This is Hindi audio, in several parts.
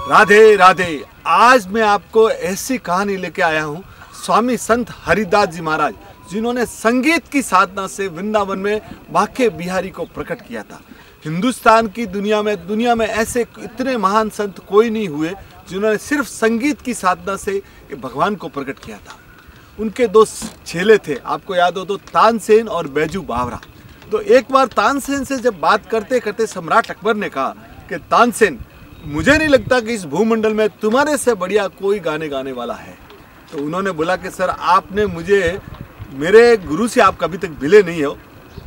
राधे राधे। आज मैं आपको ऐसी कहानी लेके आया हूँ स्वामी संत हरिदास जी महाराज, जिन्होंने संगीत की साधना से वृंदावन में बांके बिहारी को प्रकट किया था। हिंदुस्तान की दुनिया में ऐसे इतने महान संत कोई नहीं हुए जिन्होंने सिर्फ संगीत की साधना से भगवान को प्रकट किया था। उनके दो चेले थे, आपको याद हो तो तानसेन और बैजू बावरा। तो एक बार तानसेन से जब बात करते करते सम्राट अकबर ने कहा कि तानसेन, मुझे नहीं लगता कि इस भूमंडल में तुम्हारे से बढ़िया कोई गाने वाला है। तो उन्होंने बोला कि सर, आपने मुझे, मेरे गुरु से आप कभी तक मिले नहीं हो।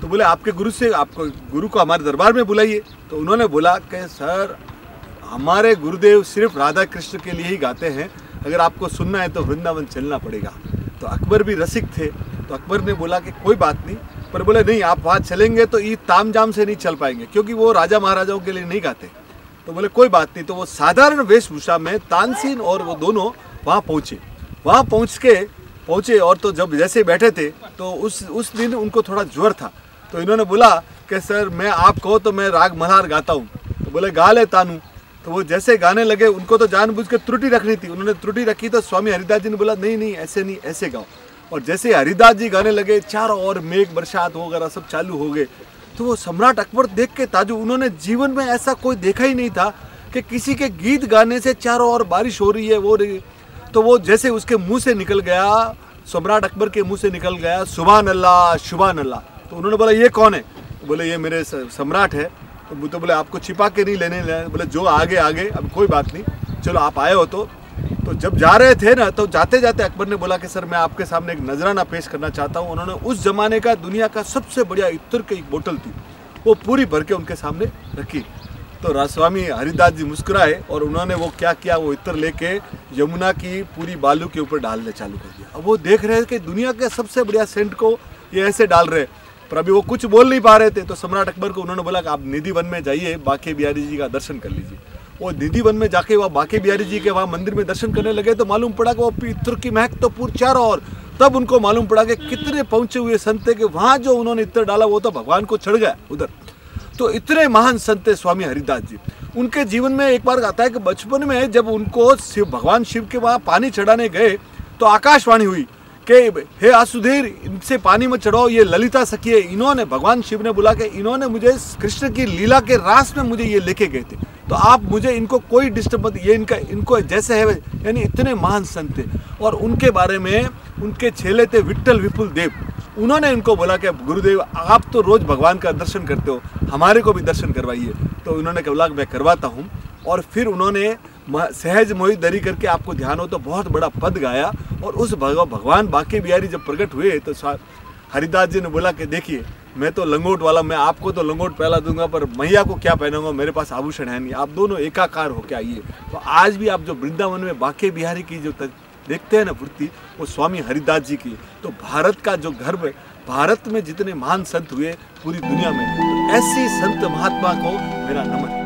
तो बोले आपके गुरु को हमारे दरबार में बुलाइए। तो उन्होंने बोला कि सर, हमारे गुरुदेव सिर्फ राधा कृष्ण के लिए ही गाते हैं, अगर आपको सुनना है तो वृंदावन चलना पड़ेगा। तो अकबर भी रसिक थे, तो अकबर ने बोला कि कोई बात नहीं, पर बोले नहीं, आप वहाँ चलेंगे तो ये तामझाम से नहीं चल पाएंगे, क्योंकि वो राजा महाराजाओं के लिए नहीं गाते। तो बोले कोई बात नहीं। तो वो साधारण वेशभूषा में तानसेन और वो दोनों वहाँ पहुँचे और तो जब जैसे बैठे थे तो उस दिन उनको थोड़ा ज्वर था। तो इन्होंने बोला कि सर, मैं आप कहो तो मैं राग मल्हार गाता हूँ। तो बोले गा ले तानू। तो वो जैसे गाने लगे, उनको तो जानबूझ के त्रुटि रखनी थी, उन्होंने त्रुटि रखी। तो स्वामी हरिदास जी ने बोला नहीं, ऐसे नहीं, ऐसे गाओ। और जैसे हरिदास जी गाने लगे, चारों ओर मेघ बरसात वगैरह सब चालू हो गए। तो वो सम्राट अकबर देख के ताजु, उन्होंने जीवन में ऐसा कोई देखा ही नहीं था कि किसी के गीत गाने से चारों ओर बारिश हो रही है, वो रही। तो वो जैसे उसके मुंह से निकल गया, सम्राट अकबर के मुंह से निकल गया, सुभान अल्लाह सुभान अल्लाह। तो उन्होंने बोला ये कौन है? तो बोले ये मेरे सम्राट है। तो बोले आपको छिपा के नहीं लेने। बोले जो आगे, अब कोई बात नहीं, चलो आप आए हो। तो जब जा रहे थे ना, तो जाते जाते अकबर ने बोला कि सर, मैं आपके सामने एक नजराना पेश करना चाहता हूँ। उन्होंने उस जमाने का दुनिया का सबसे बढ़िया इत्र की एक बोतल थी, वो पूरी भर के उनके सामने रखी। तो स्वामी हरिदास जी मुस्कुराए और उन्होंने वो क्या किया, वो इत्र लेके यमुना की पूरी बालू के ऊपर डालने चालू कर दिया। अब वो देख रहे हैं कि दुनिया के सबसे बढ़िया सेंट को ये ऐसे डाल रहे, पर अभी वो कुछ बोल नहीं पा रहे थे। तो सम्राट अकबर को उन्होंने बोला कि आप निधि वन में जाइए, बांके बिहारी जी का दर्शन कर लीजिए। वो निधि वन में जाके वहाँ बांके बिहारी जी के वहाँ मंदिर में दर्शन करने लगे, तो मालूम पड़ा कि वो इत्र की महक तो पूरी चारों ओर। तब उनको मालूम पड़ा कि कितने पहुंचे हुए संत के वहाँ जो उन्होंने इत्र डाला वो तो भगवान को चढ़ गया उधर। तो इतने महान संत है स्वामी हरिदास जी। उनके जीवन में एक बार आता है कि बचपन में जब उनको भगवान शिव के वहाँ पानी चढ़ाने गए, तो आकाशवाणी हुई कि हे आसुधीर, इनसे पानी में चढ़ाओ, ये ललिता सखी है। इन्होंने, भगवान शिव ने बोला कि इन्होंने मुझे कृष्ण की लीला के रास में मुझे ये लेके गए थे, तो आप मुझे इनको कोई डिस्टर्ब मत, ये इनको जैसे है, यानी इतने महान संत थे। और उनके बारे में उनके चेले थे विट्ठल विपुल देव, उन्होंने इनको बोला कि गुरुदेव, आप तो रोज भगवान का दर्शन करते हो, हमारे को भी दर्शन करवाइए। तो उन्होंने बोला मैं करवाता हूँ। और फिर उन्होंने सहज मोहित दरी करके, आपको ध्यान हो तो बहुत बड़ा पद गाया। और उस भगवान बांके बिहारी जब प्रकट हुए तो हरिदास जी ने बोला कि देखिए, मैं तो लंगोट वाला, मैं आपको तो लंगोट पहला दूंगा, पर मैया को क्या पहनूंगा, मेरे पास आभूषण है नहीं, आप दोनों एकाकार होके आइए। तो आज भी आप जो वृंदावन में बांके बिहारी की जो देखते हैं ना मूर्ति, वो स्वामी हरिदास जी की। तो भारत का जो गर्व है, भारत में जितने महान संत हुए पूरी दुनिया में, तो ऐसे संत महात्मा को मेरा नमन।